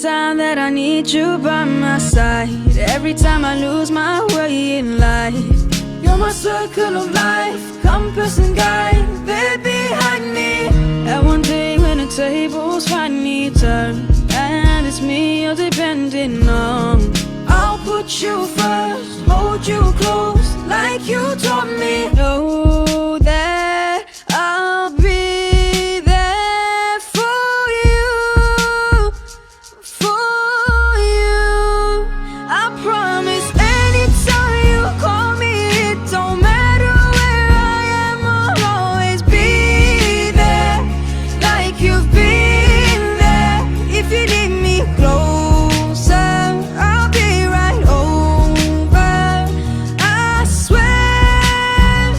time that I need you by my side, every time I lose my way in life, you're my circle of life, compass and guide, baby, hide me. At one day when the tables finally turn, and it's me you're depending on, I'll put you first, hold you close, like you taught me. Know that I'll be there for you, I promise. Anytime you call me, it don't matter where I am, I'll always be there, like you've been there. If you need me closer, I'll be right over. I swear,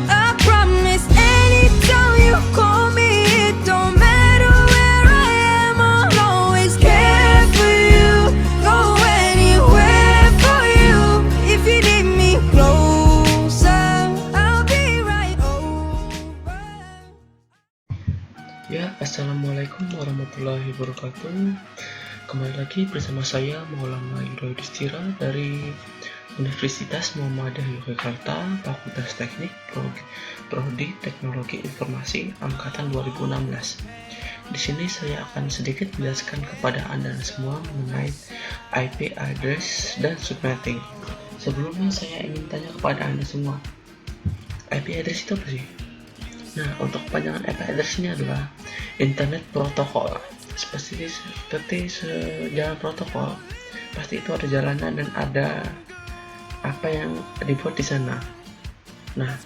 I promise. Anytime you call me, it don't matter where I am, I'll always care for you, go anywhere for you. If you need me closer, I'll be right over. Ya, assalamualaikum warahmatullahi wabarakatuh. Kembali lagi bersama saya Maulana Yudhistira dari Universitas Muhammadiyah Yogyakarta, Fakultas Teknik, Prodi Teknologi Informasi Angkatan 2016. Di sini saya akan sedikit menjelaskan kepada Anda semua mengenai IP address dan subnetting. Sebelumnya saya ingin tanya kepada Anda semua, IP address itu apa sih? Nah, untuk kepanjangan IP address ini adalah Internet Protocol. Seperti sejalan protokol, pasti itu ada jalannya dan ada apa yang dibuat di sana. Nah,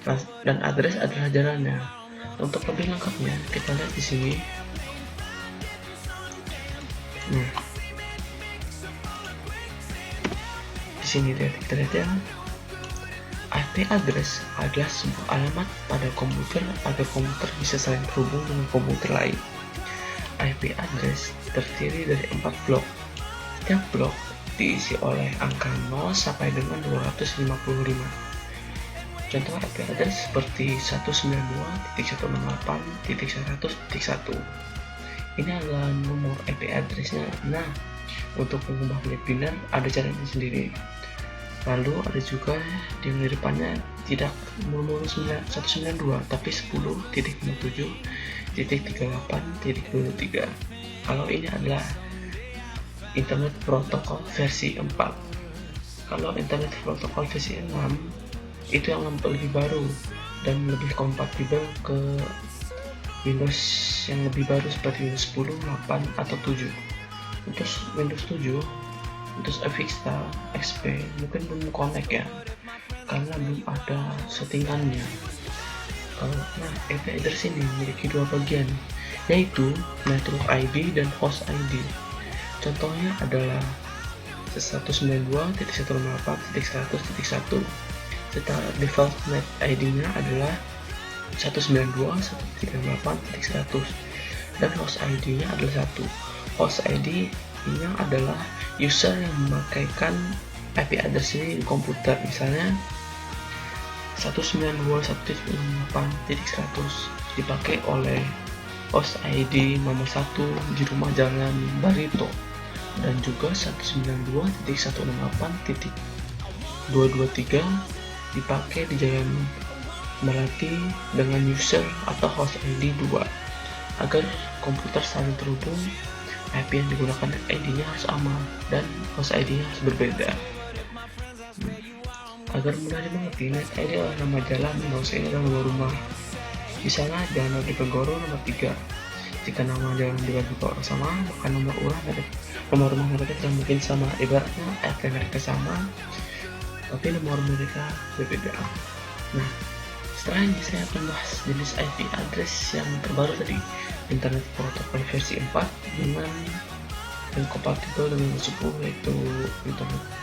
dan address adalah jalannya. Untuk lebih lengkapnya, kita lihat di sini. Nah, di sini kita lihat ya. IP address adalah sebuah alamat pada komputer agar komputer bisa saling terhubung dengan komputer lain. IP address terdiri dari 4 blok. Setiap blok diisi oleh angka 0 sampai dengan 255. Contoh IP address seperti 192.168.100.1. Ini adalah nomor IP addressnya. Nah, untuk mengubah menjadi biner ada caranya sendiri. Lalu ada juga yang di depannya tidak nomor 192 tapi 10.57.38.23. Kalau ini adalah Internet Protocol versi 4. Kalau Internet Protocol versi 6 itu yang lebih baru dan lebih kompatibel ke Windows yang lebih baru seperti Windows 10, 8 atau 7. Untuk Windows 7, Windows Vista, XP mungkin belum connect ya, karena belum ada settingannya. Nah, IP address ini memiliki dua bagian, yaitu Network ID dan Host ID. Contohnya adalah 192.168.100.1. Setelah default net ID-nya adalah 192.168.100 dan host ID-nya adalah 1. Host ID-nya adalah user yang memakaikan IP address ini di komputer, misalnya 192.168.100 dipakai oleh host ID nomor 1 di rumah jalan Barito, dan juga 192.168.223 dipakai di jalan Melati dengan user atau host ID 2. Agar komputer saling terhubung, IP yang digunakan ID-nya harus sama dan host ID-nya harus berbeda. Agar mudah dimengerti, net ID adalah nama jalan, host ID adalah nama rumah. Misalnya Jalan Diponegoro nomor 3. Jika nama jalan Diponegoro sama, maka nomor rumah mereka tidak mungkin sama. Ibaratnya RT mereka sama, tapi nomor mereka berbeda. Nah, setelah ini saya akan bahas jenis IP address yang terbaru tadi, Internet Protocol versi 4 dengan yang kompatibel dengan 10, yaitu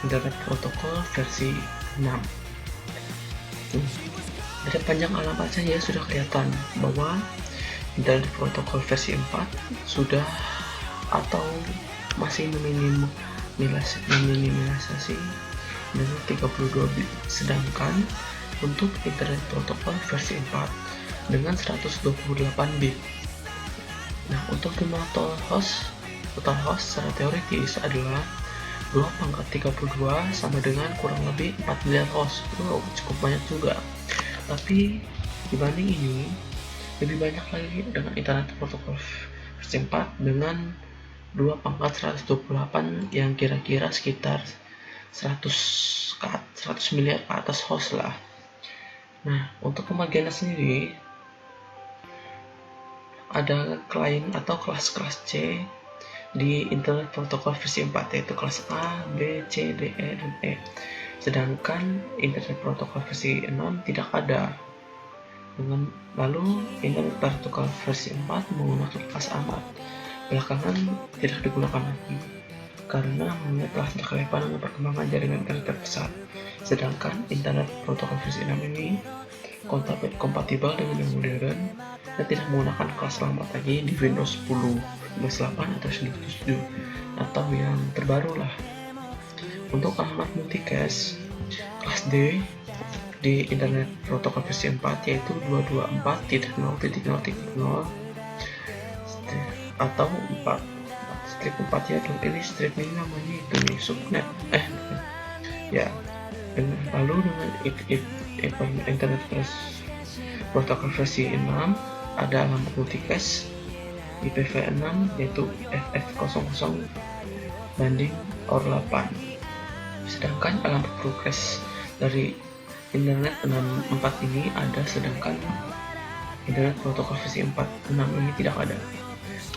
Internet Protocol versi 6. Dari panjang alamat saya sudah kelihatan bahwa Internet Protocol versi 4 sudah atau masih meminimalisasi dengan 32 bit, sedangkan untuk Internet Protocol versi 4 dengan 128 bit. Nah, untuk jumlah total host secara teoritis adalah 2 × 32 sama dengan kurang lebih 4 miliar host. Wow, cukup banyak juga. Tapi dibanding ini, lebih banyak lagi dengan internet protokol versi 4 dengan 2 × 128 yang kira-kira sekitar 100 miliar ke atas host lah. Nah, untuk pembagiannya sendiri ada klien atau kelas-kelas C di internet protokol versi 4, yaitu kelas A, B, C, D, E, dan E. Sedangkan internet protokol versi 6 tidak ada. Lalu internet protokol versi 4 menggunakan kelas amat. Belakangan tidak digunakan lagi karena telah terkelepan dengan perkembangan jaringan internet terbesar. Sedangkan internet protokol versi 6 ini kompatibel dengan yang modern dan tidak menggunakan kelas lama lagi di Windows 10, Windows 8 atau Windows 7 atau yang terbaru lah. Untuk alamat multicast kelas D di internet protokol versi 4 yaitu 224.0.0.0 atau 4 strip 4 ya, dan ini strip ini namanya itu nih subnet ya. Lalu dengan internet protokol versi 6 ada alamat multicast IPv6 yaitu FF00 banding OR 8. Sedangkan alamat broadcast dari internet 64 ini ada, sedangkan internet protokol versi 46 ini tidak ada.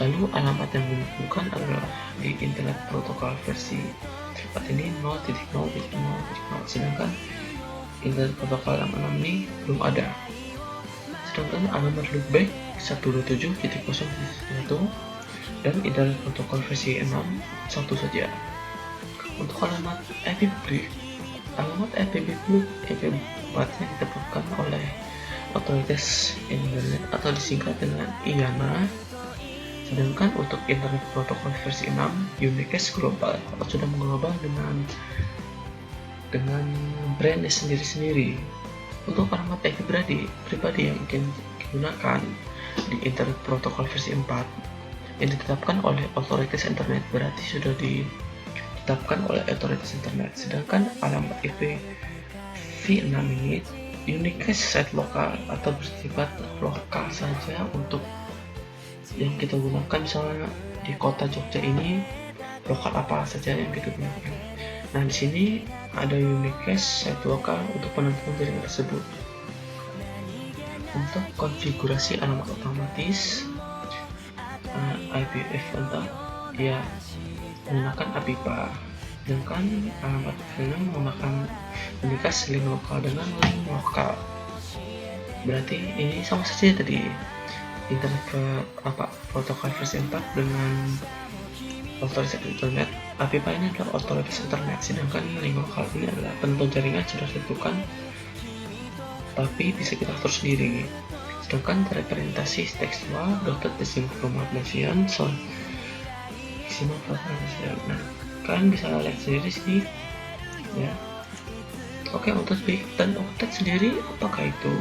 Lalu alamat yang dibutuhkan adalah di internet protokol versi 4 ini 0.0.0.0, sedangkan internet protokol yang 6 ini belum ada. Sedangkan alamat loopback 127.0.1 dan internet protokol versi 6 satu saja. Untuk alamat IP publik, alamat IP publik yang ditemukan oleh otoritas internet atau disingkat dengan IANA. Sedangkan untuk internet protokol versi 6 Unicast Global atau sudah mengglobal dengan brandnya sendiri-sendiri. Untuk alamat IP pribadi yang ingin digunakan di internet protokol versi 4 yang ditetapkan oleh otoritas internet, berarti sudah ditetapkan oleh otoritas internet. Sedangkan alamat IP V6 ini Unicast site lokal atau bersifat lokal saja untuk yang kita gunakan. Misalnya di kota Jogja ini lokal apa saja yang kita gunakan. Nah, di sini ada Unicast site lokal untuk penentuan jaringan tersebut. Untuk konfigurasi alamat otomatis IPv entah ya menggunakan APIPA. Sedangkan alamat VLAN menggunakan Unicast link lokal dengan link lokal. Berarti ini sama saja tadi internet protokol versi 4 dengan otoritas internet. APIPA ini adalah otoritas internet, sedangkan link lokal ini adalah penentuan jaringan sudah ditentukan tapi bisa kita atur sendiri. Sedangkan representasi tekstual dotted decimal formation nah, kalian bisa lihat sendiri sini ya. Oke, untuk bit dan octet sendiri apakah itu?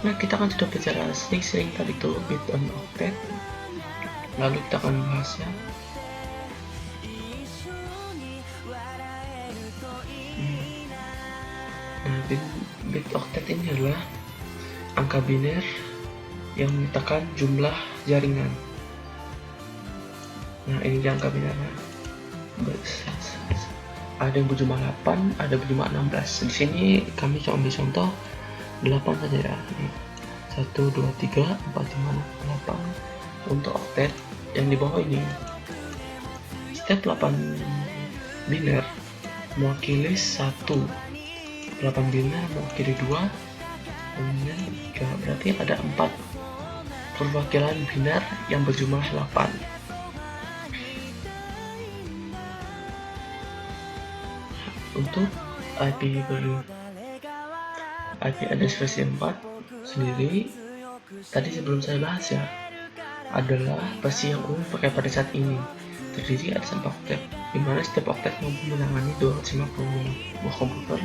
Nah, kita kan sudah bicara sering tadi tuh bit dan octet, lalu kita akan bahasnya. Nah, bit octet ini adalah angka biner yang menyatakan jumlah jaringan. Nah, ini angka binernya. Ada yang berjumlah 8, ada berjumlah 16. Di sini kami coba ambil contoh 8 saja ya. 1, 2, 3, 4, 5, 8 untuk oktet yang di bawah ini. Setiap 8 biner mewakili 1, 8 biner mewakili 2, kemudian 3. Berarti ada 4 perwakilan biner yang berjumlah 8. Untuk IP address versi 4 sendiri, tadi sebelum saya bahas ya, adalah versi yang umum pakai pada saat ini. Terdiri atas 4 oktet, di mana setiap oktet mampu menangani 250 buah komputer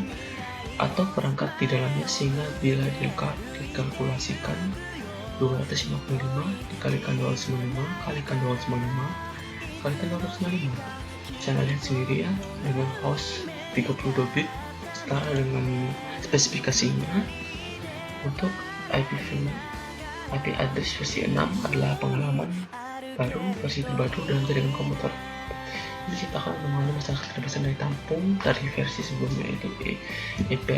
atau perangkat di dalamnya, sehingga bila dikalkulasikan 255 dikalikan 255 kalikan 255 kalikan 255. Bisa lihat sendiri ya, dengan host 32 bit setara dengan spesifikasinya. Untuk IP address versi 6 adalah pengalaman baru, versi terbaru dalam jaringan komputer. Diciptakan untuk mengenai masyarakat terbesar dari tampung dari versi sebelumnya, itu IP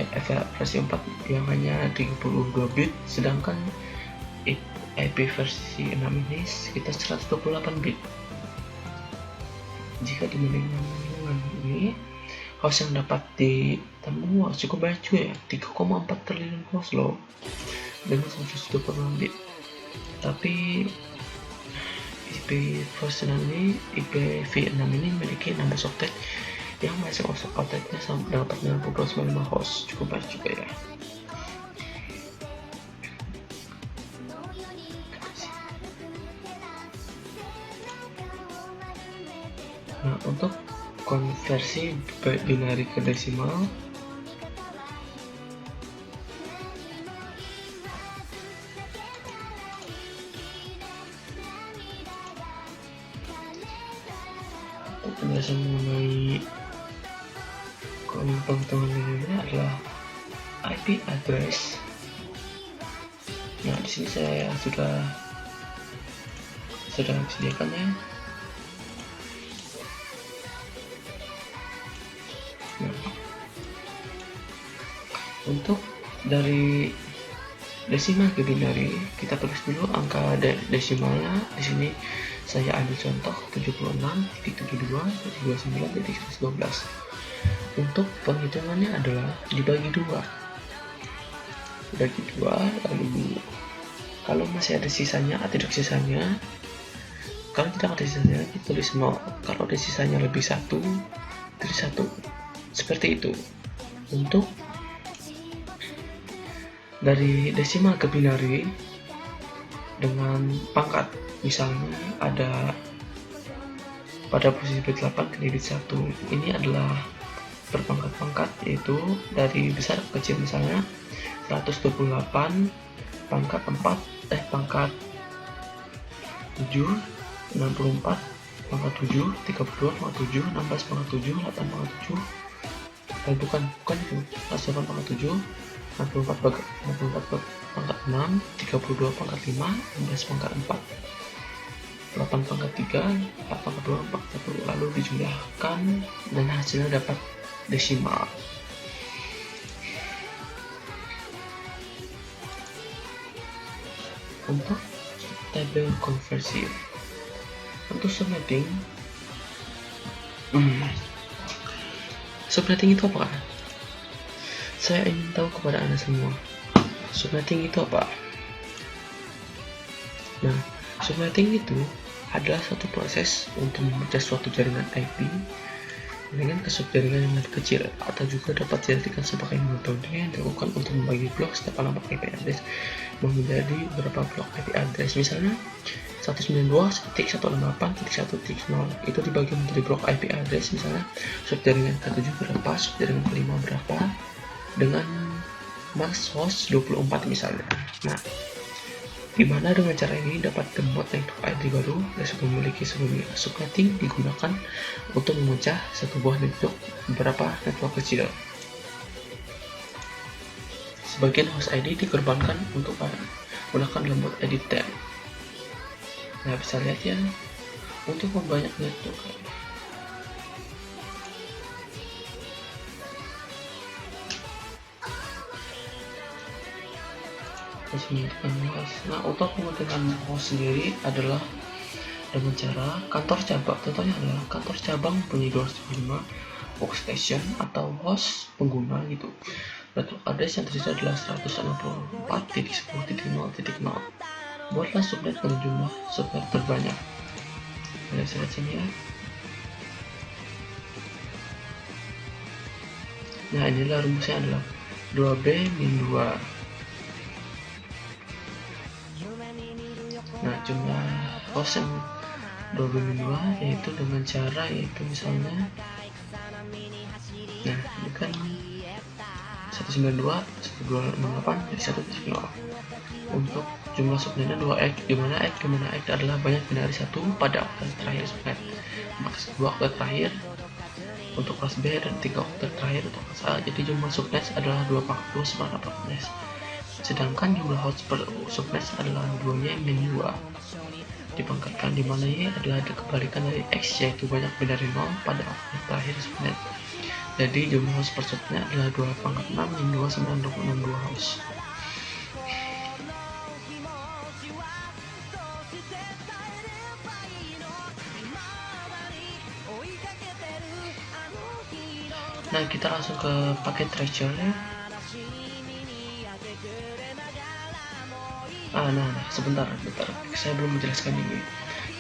versi 4 yang hanya 32 bit, sedangkan IP versi 6 ini sekitar 128 bit. Jika dibandingkan dengan ini, host yang dapat ditemukan cukup banyak juga ya, 3,4 triliun host loh dengan 128 bit. Tapi IP versi 6 ini, IPv6 ini memiliki 16 soket yang masih outletnya dapat 92,5 host, cukup banyak juga ya. Nah, untuk konversi binari ke desimal, penjelasan mengenai penghitungan ini adalah IP address. Nah, di sini saya sudah sediakan ya. Nah, untuk dari desimal ke binari, kita tulis dulu angka desimalnya. Di sini saya ambil contoh 76.72.29.112. Untuk penghitungannya adalah dibagi dua, lalu kalau masih ada sisanya atau tidak sisanya, kalau tidak ada sisanya kita tulis 0, kalau ada sisanya lebih 1 tulis 1, seperti itu. Untuk dari desimal ke binari dengan pangkat, misalnya ada pada posisi bit 8 ke bit 1, ini adalah berpangkat-pangkat, yaitu dari besar ke kecil. Misalnya 128 pangkat pangkat 7, 64 pangkat 7, 32 pangkat 7, 16 pangkat 7, 8 pangkat 7, bukan itu, 108 pangkat 7, 64 pangkat 6, 32 pangkat 5, 16 pangkat 4, 8 pangkat 3, 4 pangkat 2, 4 pangkat 1, lalu dijumlahkan dan hasilnya dapat desimal. Untuk tabel konversi, untuk subnetting, subnetting itu apa? Saya ingin tahu kepada Anda semua, subnetting itu apa? Nah, subnetting itu adalah suatu proses untuk memecah suatu jaringan IP dengan ke subjaringan yang lebih kecil, atau juga dapat dijadikan sebagai metode yang dilakukan untuk membagi blok setiap alamat IP address menjadi beberapa blok IP address. Misalnya 192.168.1.0 itu dibagi menjadi blok IP address, misalnya subjaringan ke-7 berapa, subjaringan ke-5 berapa, dengan max host 24 misalnya. Nah, dimana dengan cara ini dapat membuat network ID baru dan sudah memiliki sebelumnya. Subnetting digunakan untuk memecah satu buah network beberapa network kecil. Sebagian host ID dikorbankan untuk menggunakan lembut ID 10. Nah, bisa lihat ya, untuk membanyak network. Nah, untuk pengertian host sendiri adalah dengan cara kantor cabang. Contohnya adalah kantor cabang punya 205 workstation atau host pengguna gitu. Network address yang tersisa adalah 164.10.0.0. Buatlah subnet dengan jumlah subnet terbanyak. Lihat sini ya. Nah, inilah rumusnya adalah 2B-2. Nah, jumlah host yang 2B-2 yaitu dengan cara misalnya, nah ini kan 192.168 jadi 1.0. Untuk jumlah subnetnya 2x, dimana x adalah banyak binari 1 pada oktet terakhir subnet, maka 2 oktet terakhir untuk kelas B dan 3 oktet terakhir untuk kelas A. Jadi jumlah subnet adalah 2 pangkat 2 sama 14. Sedangkan jumlah host per subnet adalah 2y min 2 dipangkatkan, dimana y adalah kebalikan dari x, yaitu banyak binari 0 pada oktet terakhir subnet. Jadi jumlah host per subnet adalah 2 pangkat 6 min 2 sama 26 2 host. Nah, kita langsung ke paket treasure ya. Nah, sebentar, saya belum menjelaskan ini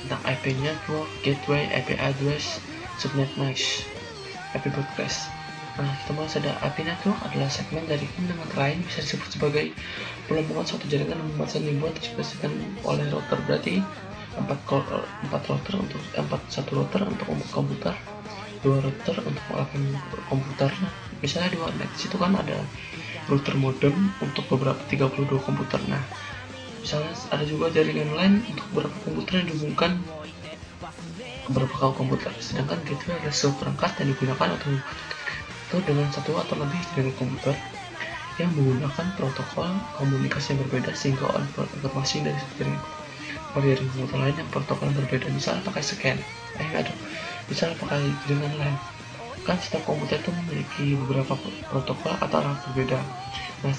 tentang IP network, gateway, IP address, subnet mask, IP broadcast. Nah, kita mulai ada IP network adalah segmen dari dengan lain, bisa disebut sebagai pelambungan suatu jaringan yang membatasi dibuat dispesifikasikan oleh router. Berarti 4 router untuk 1 router untuk komputer, 2 router untuk alat komputer. Misalnya di warnet situ kan ada router modem untuk beberapa 32 komputer. Nah, misalnya ada juga jaringan lain untuk beberapa komputer yang dihubungkan ke beberapa komputer. Sedangkan gateway adalah sebuah perangkat yang digunakan atau dengan satu atau lebih jaringan komputer yang menggunakan protokol komunikasi yang berbeda sehingga informasi dari satu jaringan pada jaringan komputer lain yang protokol yang berbeda. Misalnya pakai scan, misalnya pakai jaringan lain. Kan setiap komputer itu memiliki beberapa protokol atau alat berbeda. Nah,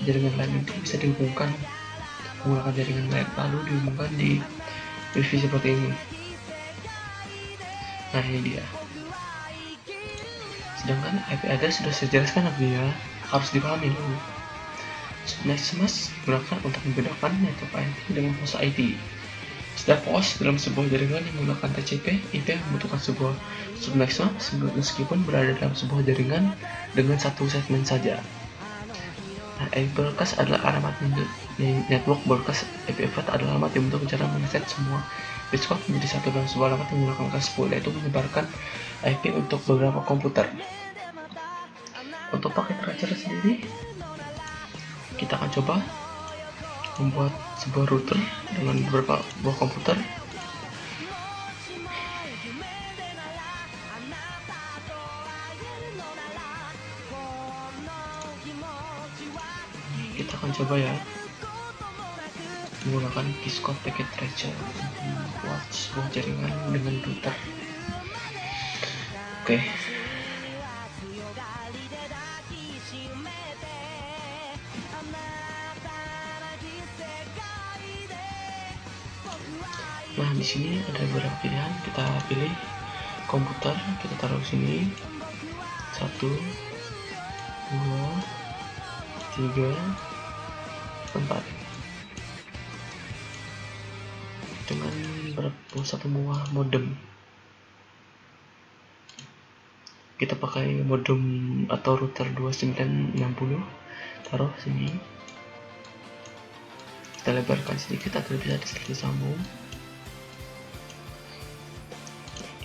jaringan lain itu bisa dihubungkan menggunakan jaringan lain, lalu dihubungkan di wifi seperti ini. Nah, ini dia. Sedangkan IP address sudah saya jelaskan tadi ya, harus dipahami dulu. Subnet mask digunakan untuk membedakan network IP dengan host IP. Setiap host dalam sebuah jaringan yang menggunakan TCP IP membutuhkan sebuah subnet mask meskipun berada dalam sebuah jaringan dengan satu segmen saja. Nah, IP broadcast adalah alamat network broadcast. IP adalah alamat yang untuk cara mengeset semua bit menjadi satu dalam sebuah alamat yang menggunakan kelas 10, yaitu menyebarkan IP untuk beberapa komputer. Untuk paket treasure sendiri, kita akan coba membuat sebuah router dengan beberapa buah komputer. Kita akan coba ya menggunakan Kiscode packet treasure untuk membuat sebuah jaringan dengan router. Oke. Nah, di sini ada beberapa pilihan. Kita pilih komputer, kita taruh sini. 1, 2, 3, 4. Dengan satu buah modem. Kita pakai modem atau router 2960, taruh sini. Kita lebarkan sedikit agar bisa disambung.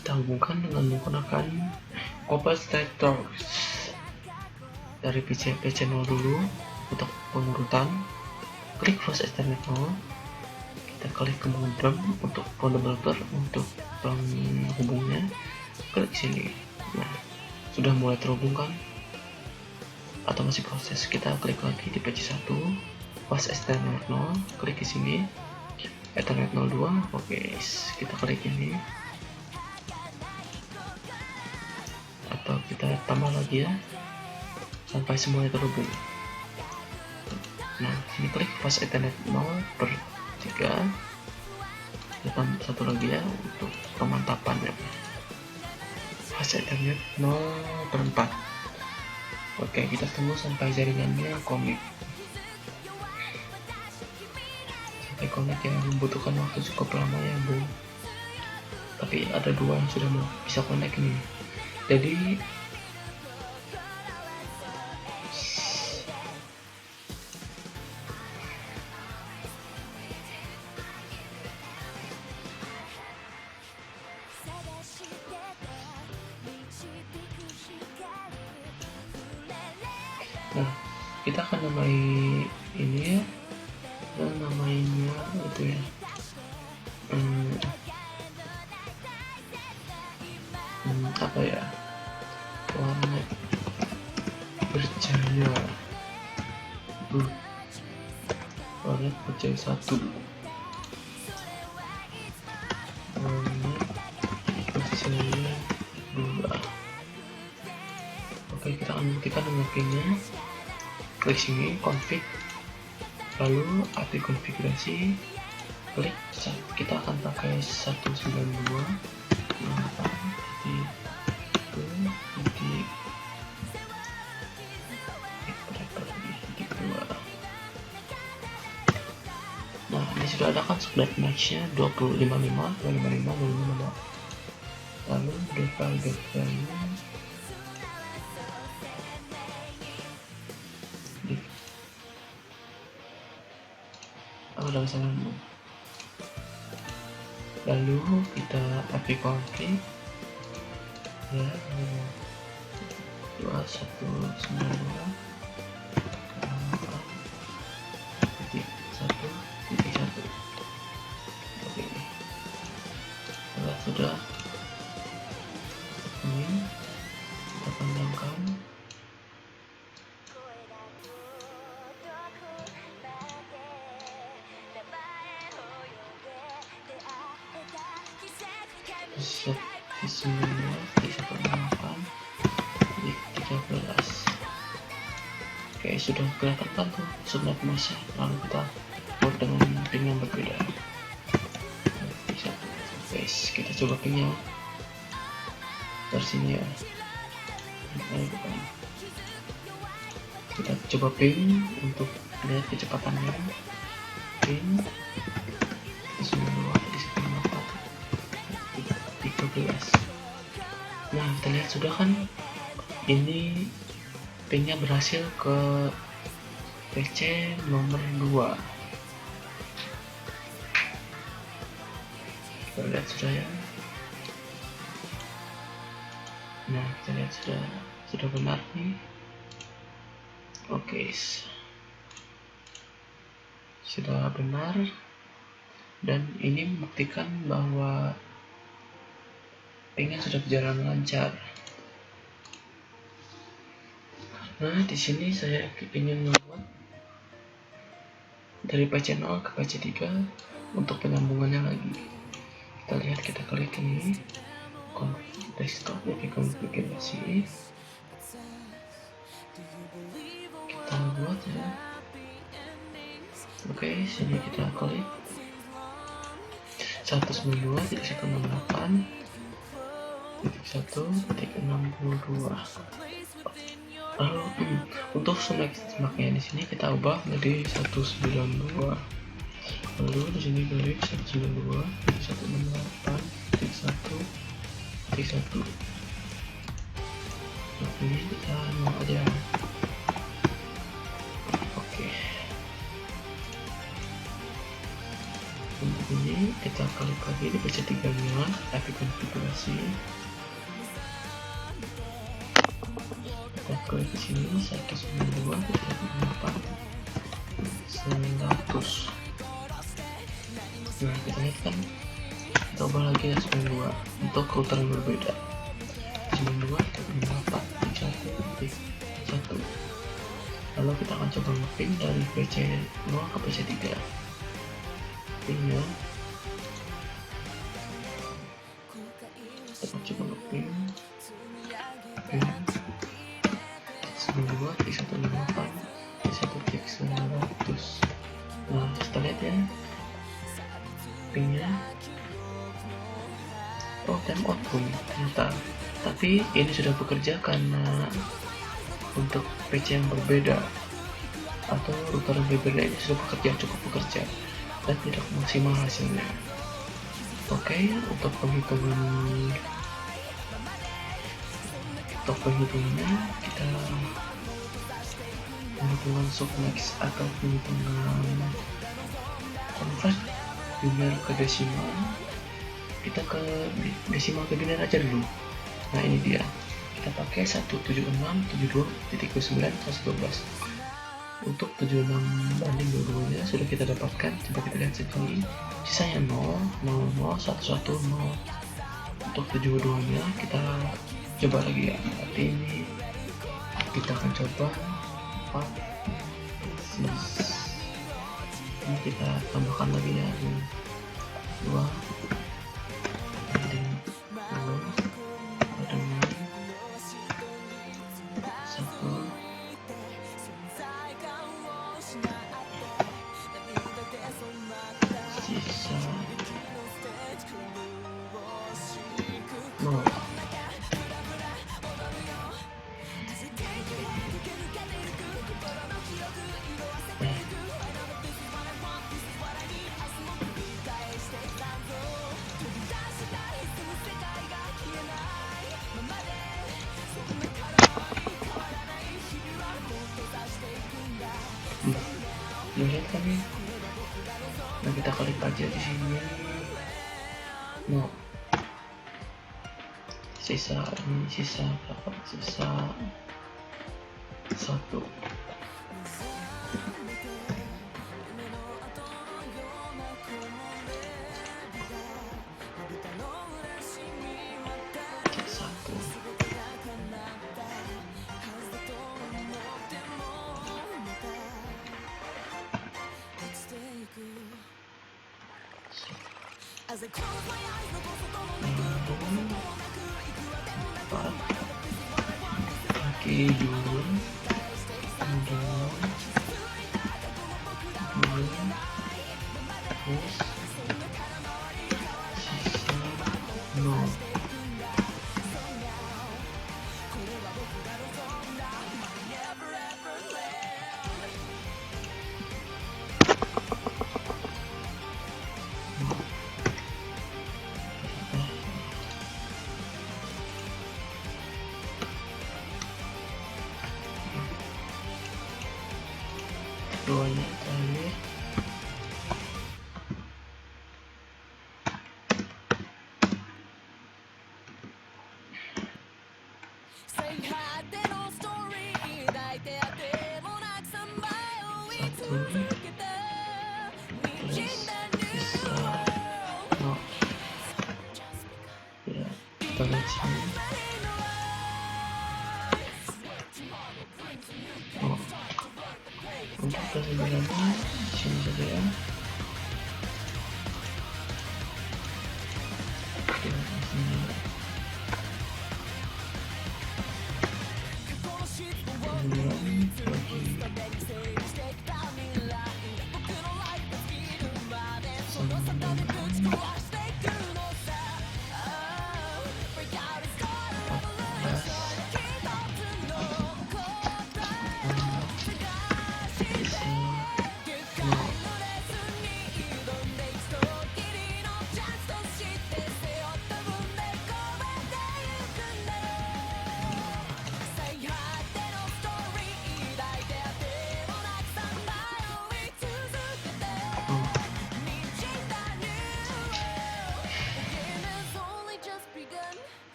Kita hubungkan dengan menggunakan copper stretchers dari PC0 dulu untuk pengurutan. Klik flash Ethernet 0. Kita klik ke modem untuk modem router untuk penghubungnya. Klik sini. Nah, sudah mulai terhubungkan atau masih proses. Kita klik lagi di PC1, flash Ethernet 0. Klik di sini. Ethernet 02. Oke, kita klik ini. Atau kita tambah lagi ya sampai semuanya terhubung. Nah, ini klik flash Ethernet 0/3. Kita satu lagi ya untuk pemantapannya. Flash Ethernet 0/4. Oke, kita tunggu sampai jaringannya connect. Sampai connect yang membutuhkan waktu cukup lama ya, Bu. Tapi ada 2 yang sudah bisa connect nih. Jadi nah, kita akan namai ini ya namanya itu ya, apa ya, warna bercahaya, warna bercahaya 1, warna bercahaya 2. Oke, kita akan buktikan dengan pinnya. Klik sini, config, lalu update konfigurasi, klik, kita akan pakai 192 titik 2. Nah, ini sudah ada kan split match-nya 255, lalu default value udah salah. Lalu kita update config ya, 2192.1.1. Oke, kalau sudah ini kita pandangkan. Set di 19, di 18, di 13. Oke, sudah kelihatan kan tuh subnet masa. Lalu kita buat dengan pin yang berbeda. Oke, kita coba pinnya versinya. Kita coba pin untuk lihat kecepatannya. Pin 92 di 13. Nah, kita lihat sudah kan, ini pinnya berhasil ke PC nomor 2. Kita lihat sudah ya. Nah, kita lihat sudah benar nih. Oke, sudah benar, dan ini membuktikan bahwa pinnya sudah berjalan lancar. Nah, di sini saya ingin membuat dari PC0 ke PC3 untuk penyambungannya lagi. Kita lihat, kita klik ini desktop, konfigurasi, kita buat ya. Oke, sini kita klik 192.168.1.62. Lalu untuk semaknya di sini kita ubah menjadi 192. Lalu di sini balik 192.168.1.1. Nah, ini kita mau aja. Oke. Untuk ini kita klik lagi di PC3-nya, tapi konfigurasi. Kita klik di sini 192.168.100. Nah, kita lihat kan, kita ubah lagi ya 92 untuk router yang berbeda. 92.168.1.1. Lalu kita akan coba nge-ping dari PC0 ke PC3. Pingnya kita coba nge-ping 192.168.1.100. Nah, kita lihat ya, pingnya timeout pun ternyata, tapi ini sudah bekerja karena untuk PC yang berbeda atau router yang berbeda ini sudah bekerja, cukup bekerja dan tidak maksimal hasilnya. Oke, untuk penghitungannya kita penghitungan submax atau penghitungan convert biner ke desimal. Kita ke desimal ke biner aja dulu. Nah, ini dia, kita pakai 176.72.9.112. Untuk 76 banding 22 sudah kita dapatkan. Coba kita lihat sini, sisanya 0, 0, 0, 1, 1, 0. Untuk 72 nya kita coba lagi ya. Berarti ini kita akan coba 4, ini kita tambahkan lagi ya, 2 banding 0 dengan 1 sisa 0. Lihat kan nih, nah kita klik aja di sini. Nah, sisa berapa? Sisa 1. Kaki dulu, terus sisa 0. Keduanya terakhir. Ya, kita lihat sini. Untuk kesimpulannya sini saja ya.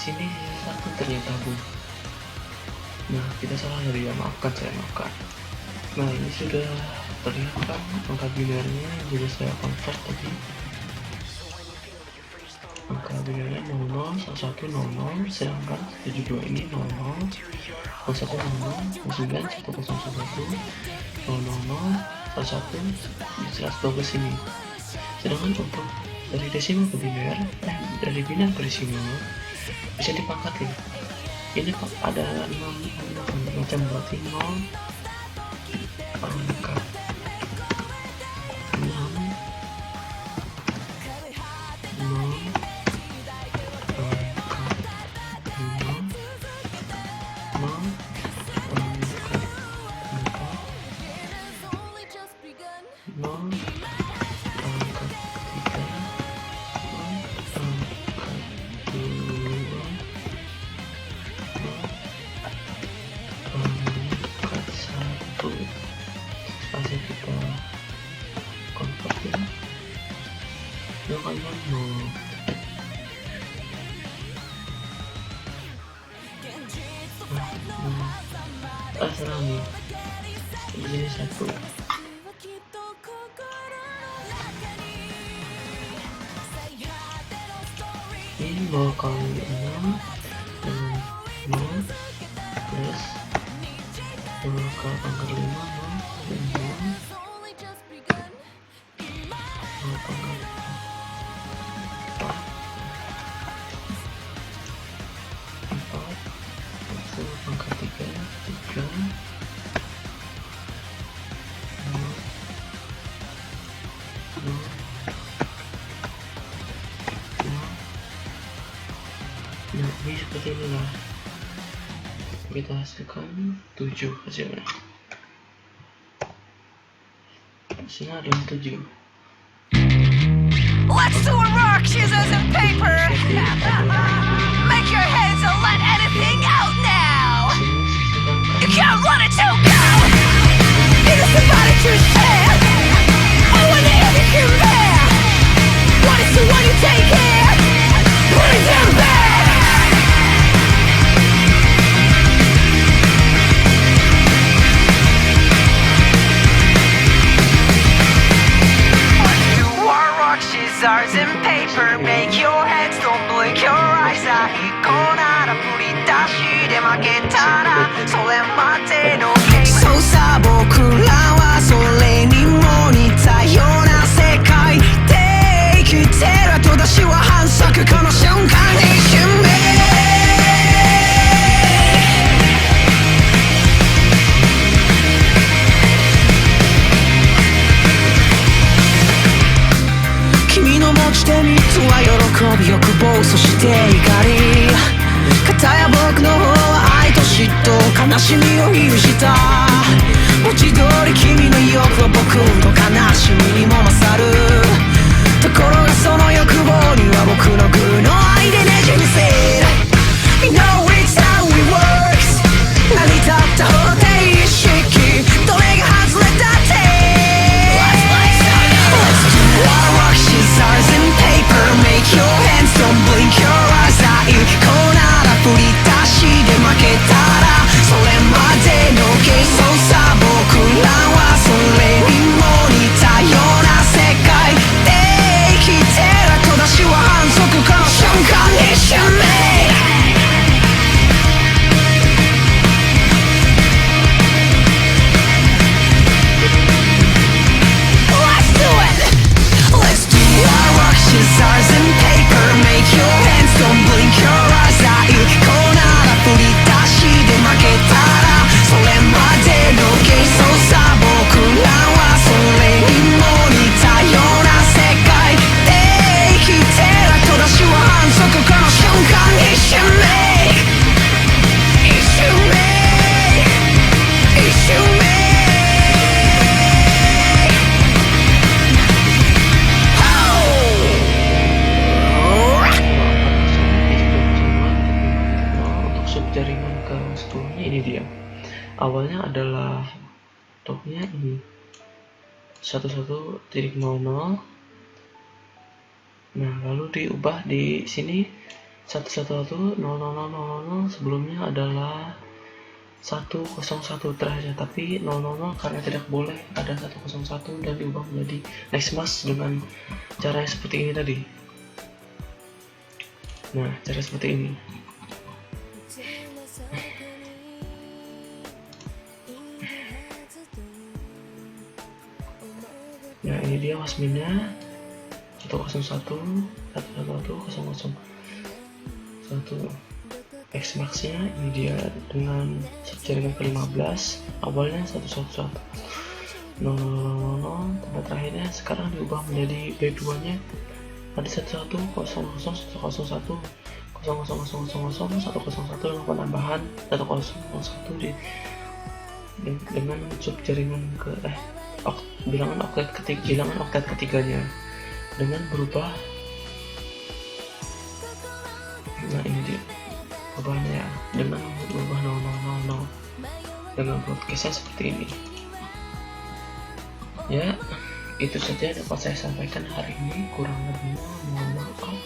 Sini sisa 1 ternyata Bu. Nah, kita salah tadi ya, maafkan. Nah, ini sudah terlihat kan angka binarnya yang sudah saya convert tadi. Angka binarnya 00, 11, 00, sedangkan 72 ini 00, 01, 00, 09, 1001, 000, 11, jelas bagus ini. Sedangkan untuk dari desimal ke binar, dari binar ke desimal bisa dipangkat ya. Ini ada 6 macam, berarti 0 pangkat 6 langsung kita convert ya. Jangan serami jadi satu. Ini 0 kali 6 dengan 0 plus 0 kali pangkat 5 0 dan 0 pangkat 4 0 pangkat 3 Nah, ini seperti inilah kita hasilkan 7 hasilnya. Hasilnya adalah 7. Let's do a rock, scissors, and paper. Make your heads and let anything out now. You can't run it to go. It is somebody to share. I want to hear you can bear. What is the one you take care? Put it down there. Scissors and paper, make your heads, don't blink your eyes. 一個なら振り出しで負けたらそれまでのゲーム。そうさ僕らはそれにも似たような世界で生きてる。後出しは反則この瞬間一瞬目。持ち手3つは喜び欲望そして怒り。片や僕の方は愛と嫉妬悲しみを有した文字通り君の欲は僕の悲しみにも勝る。ところがその欲望には僕の愚の愛でねじ伏せる。You know it's how it works 成り立った方程式どれが外れたって Let's do our rock scissors and paper make your hands don't blink your eyes 最高なら振り出しで負けたらそれまでのゲーム。そうさ僕らはそれにも似たような世界で生きてる。後出しは反則この瞬間一瞬目。Scissors and paper make your hands don't blink your eyes 最高なら振り出しで負けたらそれまでのゲーム。そうさ僕らはそれにも似たような世界で生きてる。後出しは反則この瞬間一瞬目一瞬目一瞬目。Jaringan ke 10-nya ini dia. Awalnya adalah topnya ini 11.00. Nah, lalu diubah di sini 111.00.00. Sebelumnya adalah 101 terakhir, tapi 000 karena tidak boleh ada 101 dan diubah menjadi next mas dengan cara seperti ini tadi. Nah, cara seperti ini. Ya, ini dia wasminnya 101 100 X max-nya ini dia dengan jaringan ke-15. Awalnya 111 000 tempat terakhirnya sekarang diubah menjadi B2-nya ada 11 001 101 penambahan 101 dengan sub jaringan ke bilangan oktet ketiganya dengan berubah. Nah, ini dia perubahannya dengan berubah 000 dengan broadcastnya seperti ini. Ya, itu saja dapat saya sampaikan hari ini. Kurang lebihnya mohon maaf,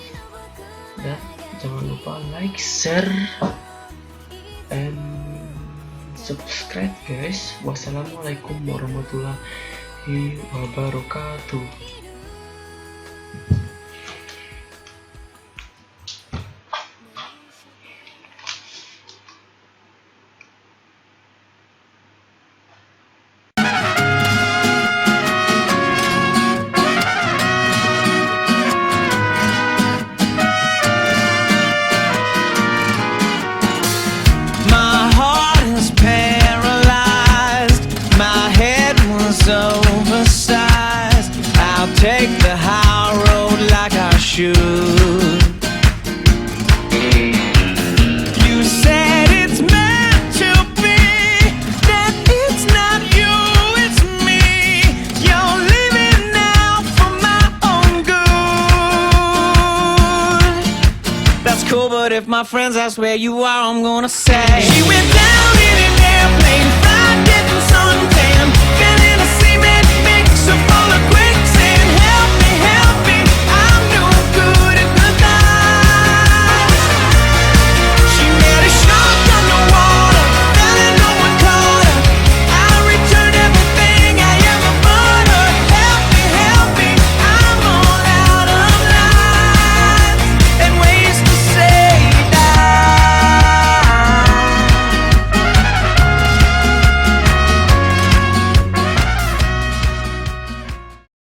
dan jangan lupa like, share, and subscribe guys. Wassalamualaikum warahmatullahi wabarakatuh. Oversized, I'll take the high road like I should. You said it's meant to be, that it's not you, it's me. You're living now for my own good. That's cool, but if my friends ask where you are, I'm gonna say she went